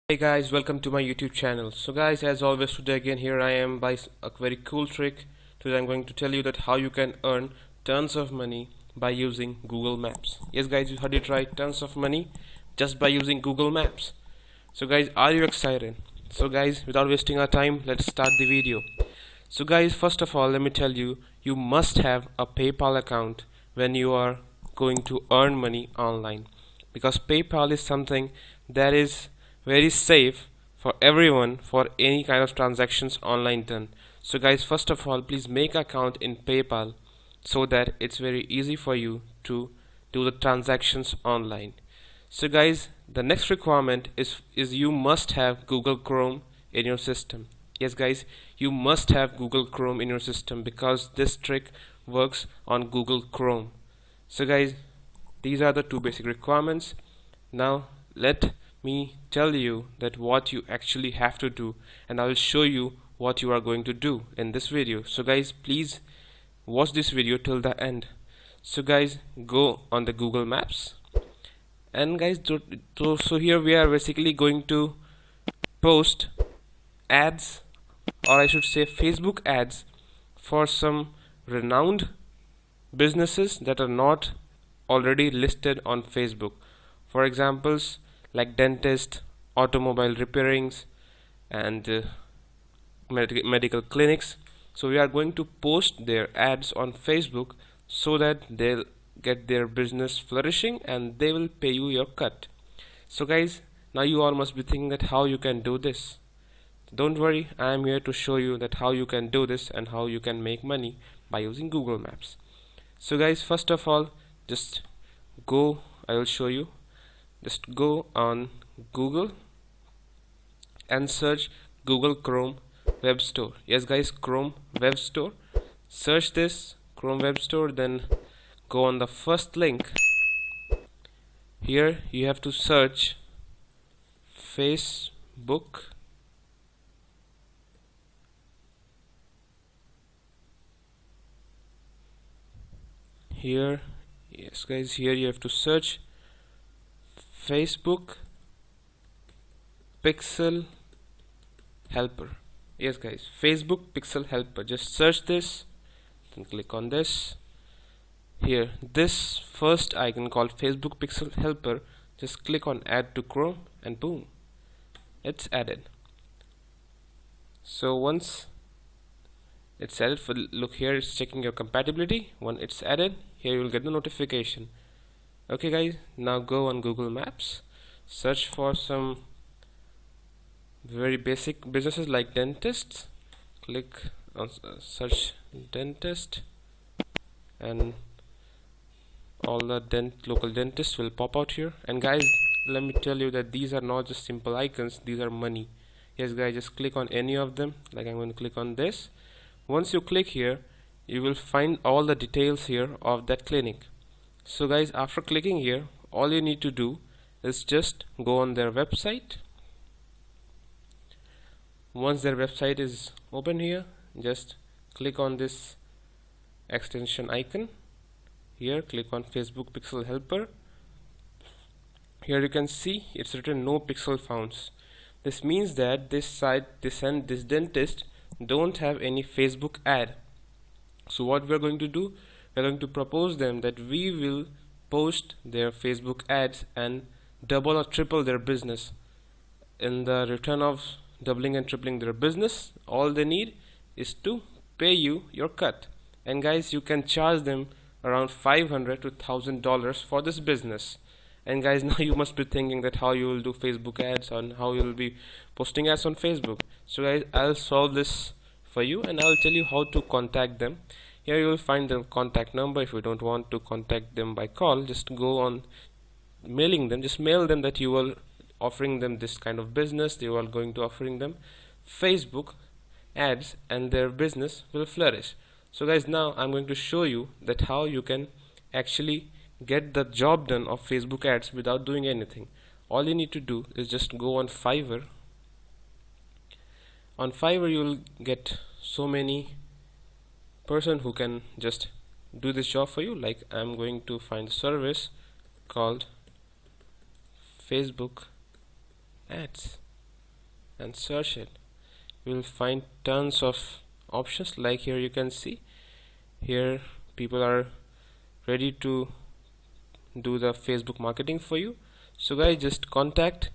Hey guys, welcome to my YouTube channel. So guys, as always, today again here I am by a very cool trick. Today I'm going to tell you that how you can earn tons of money by using Google Maps. Yes guys, you heard it right, tons of money just by using Google Maps. So guys, are you excited? So guys, without wasting our time, let's start the video. So guys, first of all, let me tell you, you must have a PayPal account when you are going to earn money online, because PayPal is something that is very safe for everyone for any kind of transactions online done. So guys, first of all, please make account in PayPal so that it's very easy for you to do the transactions online. So guys, the next requirement is you must have Google Chrome in your system. Yes guys, you must have Google Chrome in your system because this trick works on Google Chrome. So guys, these are the two basic requirements. Now let me tell you that what you actually have to do, and I will show you what you are going to do in this video. So guys, please watch this video till the end. So guys, go on the Google Maps, and guys, so here we are basically going to post ads, or I should say Facebook ads, for some renowned businesses that are not already listed on Facebook. For examples like dentist, automobile repairings, and medical clinics. So we are going to post their ads on Facebook so that they'll get their business flourishing and they will pay you your cut. So guys, now you all must be thinking that how you can do this. Don't worry, I am here to show you that how you can do this and how you can make money by using Google Maps. So guys, first of all, just go, I will show you. Just go on Google and search Google Chrome Web Store. Yes guys, Chrome Web Store. Search this Chrome Web Store, then go on the first link. Here you have to search Facebook. Here, yes guys, here you have to search Facebook Pixel Helper. Yes guys, Facebook Pixel Helper. Just search this, then click on this. Here, this first icon called Facebook Pixel Helper, just click on add to Chrome, and boom, it's added. So once it's added, look here, it's checking your compatibility. When it's added, here you will get the notification. Okay guys, now go on Google Maps, search for some very basic businesses like dentists. Click on search dentist, and all the local dentists will pop out here. And guys, let me tell you that these are not just simple icons, these are money. Yes guys, just click on any of them, like I'm going to click on this. Once you click here, you will find all the details here of that clinic. So guys, after clicking here, all you need to do is just go on their website. Once their website is open here, just click on this extension icon. Here, click on Facebook Pixel Helper. Here you can see it's written no pixel found. This means that this site, this dentist don't have any Facebook ad. So what we're going to do, we're going to propose them that we will post their Facebook ads and double or triple their business. In the return of doubling and tripling their business, all they need is to pay you your cut. And guys, you can charge them around $500 to $1,000 for this business. And guys, now you must be thinking that how you will do Facebook ads and how you will be posting ads on Facebook. So guys, I'll solve this for you and I'll tell you how to contact them. Here you will find the contact number. If you don't want to contact them by call, just go on mailing them. Just mail them that you are offering them this kind of business. You are going to offering them Facebook ads and their business will flourish. So guys, now I'm going to show you that how you can actually get the job done of Facebook ads without doing anything. All you need to do is just go on Fiverr. On Fiverr you will get so many person who can just do this job for you. Like I'm going to find a service called Facebook ads. and search it, you will find tons of options. Like here you can see, here people are ready to do the Facebook marketing for you. So guys, just contact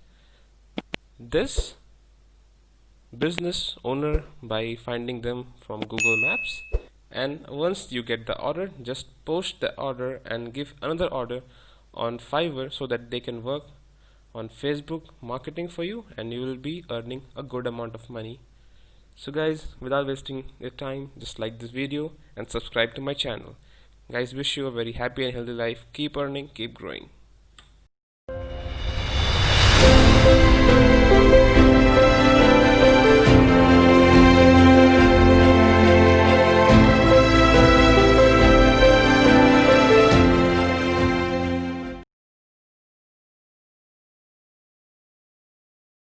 this business owner by finding them from Google Maps, and once you get the order, just post the order and give another order on Fiverr so that they can work on Facebook marketing for you, and you will be earning a good amount of money. So guys, without wasting your time, just like this video and subscribe to my channel. Guys, wish you a very happy and healthy life. Keep earning, keep growing.